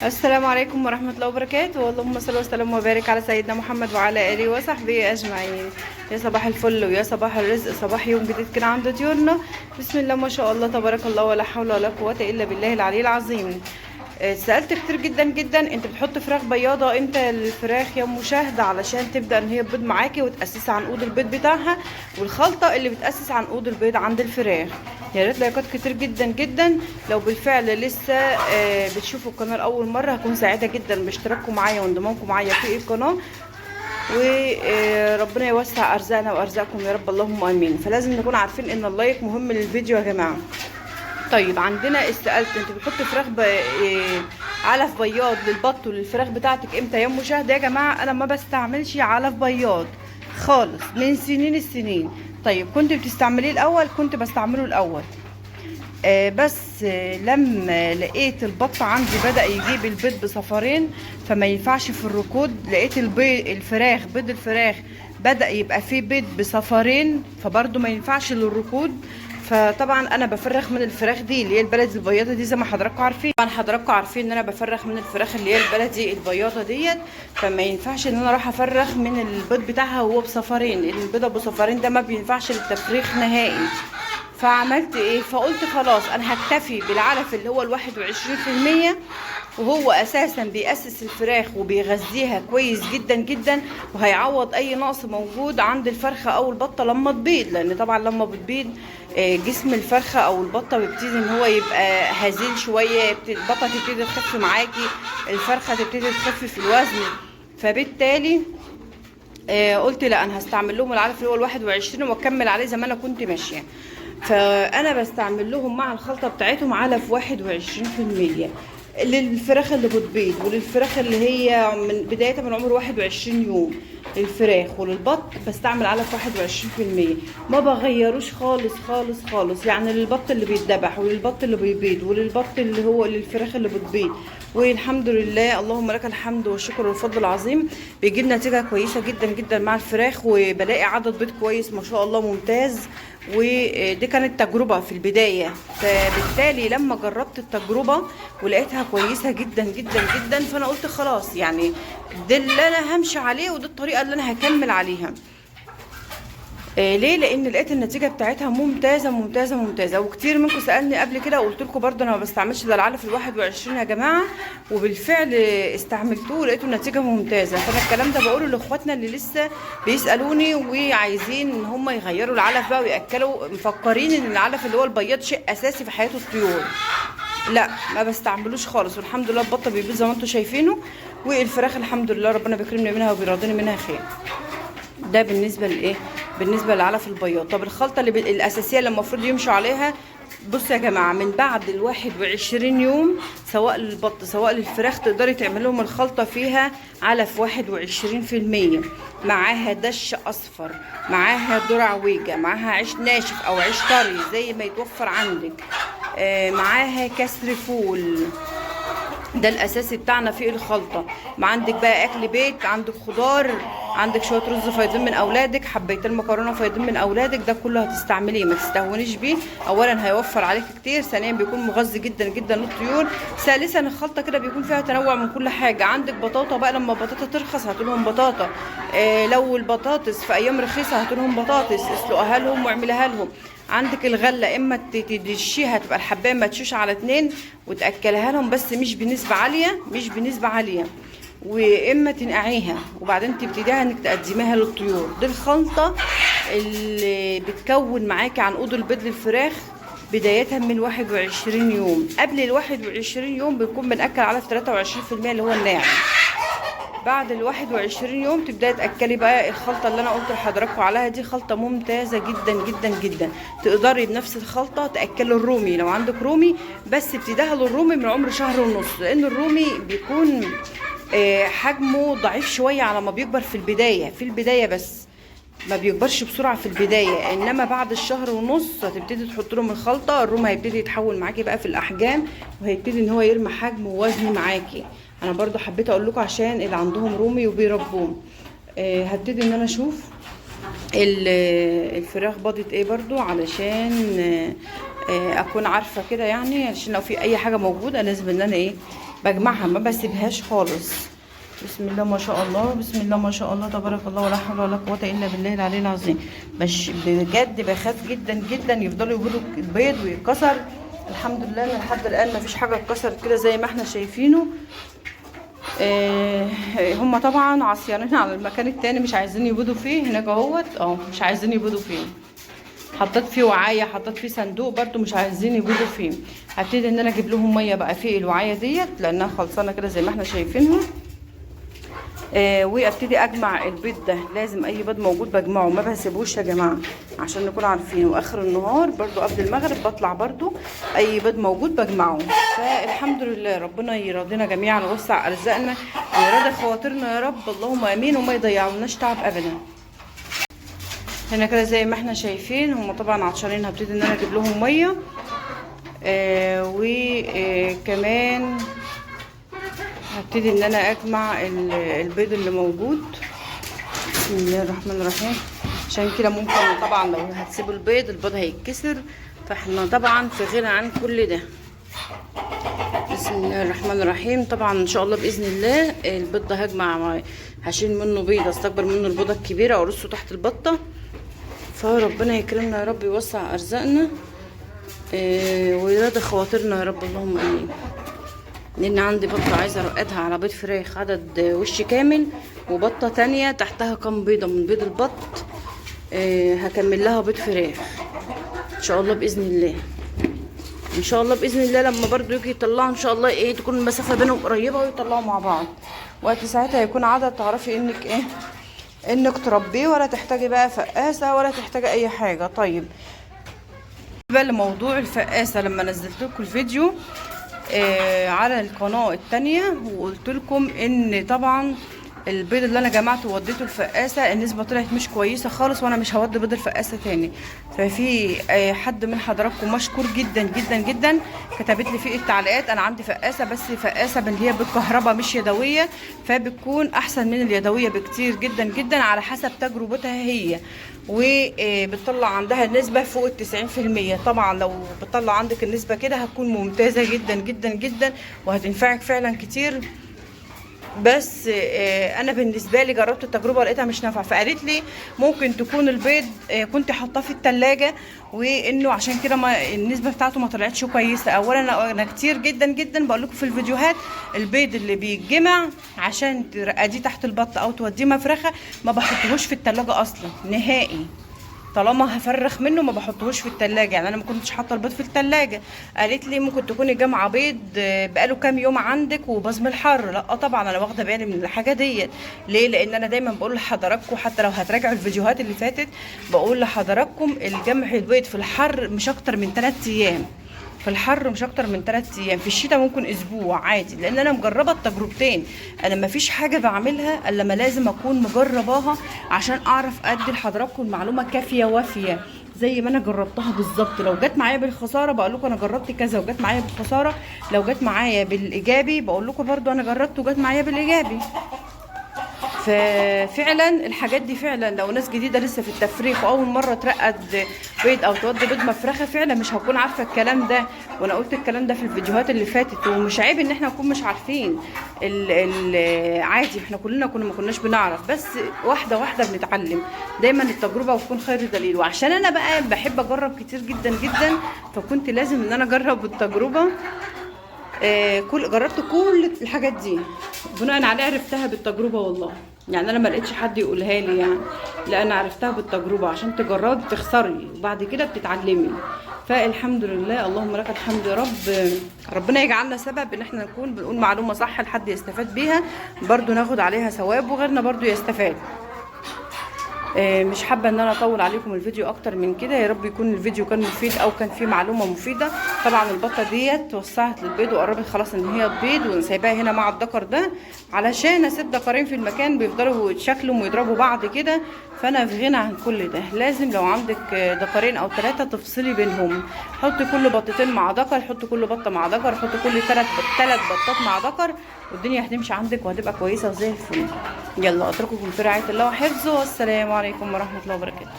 السلام عليكم ورحمة الله وبركاته. اللهم صل وسلم وبارك على سيدنا محمد وعلى آله وصحبه أجمعين. يا صباح الفل ويا صباح الرزق، صباح يوم جديد كده عند ضيوفنا. بسم الله ما شاء الله تبارك الله، ولا حول ولا قوة إلا بالله العلي العظيم. سألت كتير جدا جدا، انت بتحط فراخ بياضة امتى الفراخ يا مشاهدة علشان تبدأ ان هي تبيض معاكي وتأسسي عنقود البيض بتاعها، والخلطة اللي بتأسس عنقود البيض عند الفراخ. يا ريت لايكات كتير جدا جدا. لو بالفعل لسه بتشوفوا القناة لأول مرة هكون سعيدة جدا باشتراككم معايا وانضمامكم معايا في القناة، وربنا يوسع ارزاقنا وارزاقكم يا رب اللهم امين. فلازم نكون عارفين ان اللايك مهم للفيديو يا جماعه. طيب عندنا استقالت، انت بتحط فراخ علف بياض للبط وللفراخ بتاعتك امتى يا مشاهده؟ يا جماعه انا ما بستعملش علف بياض خالص من سنين السنين. طيب كنت بتستعمليه الاول؟ كنت بستعمله الاول، بس لما لقيت البط عندي بدأ يجيب البيض بصفرين فما ينفعش في الركود. لقيت بيض الفراخ بدأ يبقى فيه بيض بصفرين، فبرضه ما ينفعش للركود. فطبعا انا بفرخ من الفراخ دي اللي هي البلدي البياضه دي، زي ما حضراتكم عارفين. طبعا حضراتكم عارفين ان انا بفرخ من الفراخ اللي هي البلدي البياضه ديت، فما ينفعش ان انا اروح افرخ من البيض بتاعها وهو بصفرين، لان البيضه ابو صفرين ده ما بينفعش للتفريخ نهائي. فعملت ايه؟ فقلت خلاص انا هكتفي بالعلف اللي هو ال21%، وهو اساسا بيأسس الفراخ وبيغذيها كويس جدا جدا، وهيعوض اي نقص موجود عند الفرخه او البطه لما تبيض. لان طبعا لما بتبيض جسم الفرخه او البطه بيبتدي ان هو يبقى هزيل شويه، البطه تبتدي تخف معاكي، الفرخه تبتدي تخف في الوزن. فبالتالي قلت لا، انا هستعمل لهم العلف اللي هو ال21 واكمل عليه زي ما انا كنت ماشيه. فانا بستعمل لهم مع الخلطه بتاعتهم علف 21% للفراخ اللي بتبيض، وللفراخ اللي هي من بدايه من عمر 21 يوم للفراخ، وللبط بستعمل علف 21%. ما بغيروش خالص خالص خالص، يعني للبط اللي بيتذبح وللبط اللي بيبيض وللبط اللي هو للفراخ اللي بتبيض. والحمد لله اللهم لك الحمد والشكر والفضل العظيم، بيجيب نتيجه كويسه جدا جدا مع الفراخ، وبلاقي عدد بيض كويس ما شاء الله ممتاز. ودي كانت تجربة في البداية، فبالتالي لما جربت التجربة ولقيتها كويسة جدا جدا جدا، فأنا قلت خلاص يعني ده اللي أنا همشي عليه ودي الطريقة اللي أنا هكمل عليها. ليه؟ لان لقيت النتيجه بتاعتها ممتازه ممتازه ممتازه. وكتير منكم سالني قبل كده وقلت لكم برده انا ما بستعملش الا العلف ال21 يا جماعه، وبالفعل استعملتوه ولقيته النتيجه ممتازه. فانا الكلام ده بقوله لاخواتنا اللي لسه بيسالوني وعايزين ان هم يغيروا العلف بقى وياكلوا، مفكرين ان العلف اللي هو البياض شيء اساسي في حياه الطيور. لا، ما بستعملوش خالص، والحمد لله البطه بيبيض زي ما انتم شايفينه، والفراخ الحمد لله ربنا بيكرمني منها وبيرضيني منها خير. ده بالنسبه لايه؟ بالنسبه لعلف البياض. طب الخلطه الاساسيه اللي المفروض يمشوا عليها، بصوا يا جماعه، من بعد ال21 يوم سواء للبط سواء للفراخ تقدري تعملي لهم الخلطه فيها علف 21%، معاها دش اصفر، معاها ذره عويجه، معاها عيش ناشف او عيش طري زي ما يتوفر عندك، معاها كسر فول. ده الاساسي بتاعنا في الخلطه. ما عندك بقى اكل بيت، عندك خضار، عندك شويه رز فايضين من اولادك، حبيتين مكرونه فايضين من اولادك، ده كله هتستعمليه، ما تستهونيش بيه. اولا هيوفر عليك كتير، ثانيا بيكون مغذي جدا جدا للطيور، ثالثا الخلطه كده بيكون فيها تنوع من كل حاجه. عندك بطاطا بقى، لما البطاطا ترخص هاتولهم بطاطا، لو البطاطس في ايام رخيصه هاتولهم بطاطس، اسلقها لهم واعملها لهم. عندك الغله، اما تدشيها تبقى الحبايه مدشوشه على 2 وتاكلها لهم، بس مش بنسبه عاليه، مش بنسبه عاليه، واما تنقعيها وبعدين تبتديها انك تقدميها للطيور. دي الخلطه اللي بتكون معاكي عنقود البيض للفراخ بدايه من 21 يوم. قبل ال21 يوم بنكون بناكل على 23% اللي هو الناعم. بعد ال21 يوم تبداي تاكلي بقى الخلطه اللي انا قلت لحضراتكم عليها دي. خلطه ممتازه جدا جدا جدا، تقدري بنفس الخلطه تاكلي الرومي لو عندك رومي، بس ابتداها للرومي من عمر شهر ونص، لان الرومي بيكون حجمه ضعيف شويه على ما بيكبر في البدايه. في البدايه بس ما بيكبرش بسرعه في البدايه، انما بعد الشهر ونص هتبتدي تحط لهم الخلطه، الروم هيبتدي يتحول معاكي بقى في الاحجام، وهيبتدي ان هو يرمي حجم ووزن معاكي. انا برضو حبيت اقول لكم عشان اللي عندهم رومي وبيربوهم. هبتدي ان انا اشوف الفراخ باضت ايه برضو، علشان اكون عارفه كده، يعني عشان لو في اي حاجه موجوده لازم ان انا ايه بجمعها ما بسيبهاش خالص. بسم الله ما شاء الله، بسم الله ما شاء الله، تبارك الله، ولا حول ولا قوه الا بالله العلي العظيم. مش بجد بخاف جدا جدا يفضلوا يبيضوا البيض ويتكسر. الحمد لله ان لحد الان مفيش حاجه اتكسرت كده زي ما احنا شايفينه. هم طبعا عصيانين على المكان التاني، مش عايزين يبيضوا فيه هناك اهوت. مش عايزين يبيضوا فيه. حطيت فيه وعايه، حطيت فيه صندوق برضو، مش عايزين يبيضوا فيه. هبتدي ان انا اجيب لهم ميه بقى في الوعايه ديت لانها خلصانه كده زي ما احنا شايفينها. وابتدي اجمع البيض ده. لازم اي بيض موجود بجمعه، ما بسيبوش يا جماعه عشان نكون عارفين. واخر النهار برضو قبل المغرب بطلع برضو اي بيض موجود بجمعه. فالحمد لله ربنا يرضينا جميعا ويوسع ارزاقنا ويرضي خواطرنا يا رب، اللهم امين، وما يضيعولناش تعب ابدا. هنا كده زي ما احنا شايفين هم طبعا عطشانين. هبتدي ان انا اجيب لهم ميه. وكمان هبتدي ان انا اجمع البيض اللي موجود. بسم الله الرحمن الرحيم. عشان كده ممكن طبعا لو هتسيبوا البيض هيتكسر، فاحنا طبعا في غنى عن كل ده. بسم الله الرحمن الرحيم. طبعا ان شاء الله باذن الله البيض ده هجمع، هشيل منه بيضه استكبر منه البيضه الكبيره وارصه تحت البطه. فربنا يكرمنا يا رب، يوسع ارزاقنا ويرضي خواطرنا يا رب، اللهم امين. لان عندي بطه عايزه ارقدها على بيض فراخ عدد وش كامل، وبطه تانية تحتها كام بيضه من بيض البط. هكمل لها بيض فراخ ان شاء الله باذن الله. ان شاء الله باذن الله لما برضو يجي يطلعوا ان شاء الله تكون المسافه بينهم قريبه ويطلعوا مع بعض. وقت ساعتها يكون عدد تعرفي انك انك تربيه، ولا تحتاجي بقى فقاسه ولا تحتاجي اي حاجه. طيب بقى لموضوع الفقاسه، لما نزلت لكم الفيديو على القناه التانية وقلت لكم ان طبعا البيض اللي انا جمعته ووديته الفقاسه النسبه طلعت مش كويسه خالص، وانا مش هودي بيض الفقاسه تاني. ففي حد من حضراتكم مشكور جدا جدا جدا كتبت لي في التعليقات انا عندي فقاسه، بس فقاسه اللي هي بالكهرباء مش يدويه، فبتكون احسن من اليدويه بكتير جدا جدا على حسب تجربتها هي، وبتطلع عندها النسبه فوق ال 90%. طبعا لو بتطلع عندك النسبه كده هتكون ممتازه جدا جدا جدا وهتنفعك فعلا كتير. بس انا بالنسبه لي جربت التجربه ولقيتها مش نافعه. فقالت لي ممكن تكون البيض كنت حاطاه في التلاجة، وانه عشان كده النسبه بتاعته ما طلعتش كويسه. اولا انا كتير جدا جدا بقول لكم في الفيديوهات البيض اللي بيتجمع عشان ترقديه تحت البط او توديه مفرخه ما بحطهوش في التلاجة اصلا نهائي. طالما هفرخ منه ما بحطهوش في التلاجة. يعني انا ما كنتش حاطه البيض في التلاجة. قالت لي ممكن تكوني جامعه بيض بقاله كام يوم عندك وباظ من الحر. لا طبعا انا واخده بالي من الحاجه ديت. ليه؟ لان انا دايما بقول لحضراتكم، حتى لو هتراجعوا الفيديوهات اللي فاتت بقول لحضراتكم الجمع البيض في الحر مش اكتر من 3 ايام. في الحر مش اكتر من 3 ايام، في الشتاء ممكن اسبوع عادي. لان انا مجربه التجربتين. انا ما فيش حاجه بعملها الا لما لازم اكون مجرباها عشان اعرف ادي لحضراتكم المعلومه كافيه وافيه زي ما انا جربتها بالظبط. لو جت معايا بالخساره بقول لكم انا جربت كذا وجت معايا بالخساره، لو جت معايا بالايجابي بقول لكم برضو انا جربت وجت معايا بالايجابي. ففعلا الحاجات دي فعلا لو ناس جديده لسه في التفريخ واول مره ترقد بيض او تودي بيض مفرخه فعلا مش هكون عارفه الكلام ده. وانا قلت الكلام ده في الفيديوهات اللي فاتت، ومش عيب ان احنا نكون مش عارفين. عادي احنا كلنا ما كناش بنعرف، بس واحده واحده بنتعلم. دايما التجربه بتكون خير دليل. وعشان انا بقى بحب اجرب كتير جدا جدا فكنت لازم ان انا اجرب التجربه. جربت كل الحاجات دي بناء عليه عرفتها بالتجربه والله. يعني انا ما لقيتش حد يقولها لي يعني، لا انا عرفتها بالتجربه. عشان تجربي بتخسري وبعد كده بتتعلمي. فالحمد لله، اللهم لك الحمد يا رب. ربنا يجعلنا سبب ان احنا نكون بنقول معلومه صح لحد يستفاد بيها، برضو ناخد عليها ثواب وغيرنا برضو يستفاد. مش حابه ان انا اطول عليكم الفيديو اكتر من كده. يا رب يكون الفيديو كان مفيد او كان فيه معلومه مفيده. طبعا البطه ديت توسعت للبيض وقربت خلاص ان هي تبيض، وسايباها هنا مع الدكر ده علشان اسيب دكرين في المكان بيفضلوا يتشكلوا ويضربوا بعض كده. فانا في غنى عن كل ده. لازم لو عندك دكرين او 3 تفصلي بينهم. حطي كل بطتين مع دكر، حطي كل بطه مع دكر، حطي كل 3 بطات مع دكر، والدنيا هتمشي عندك وهتبقى كويسه وزي الفل. يلا اترككم في رعايه الله وحفظه، والسلام عليكم ورحمه الله وبركاته.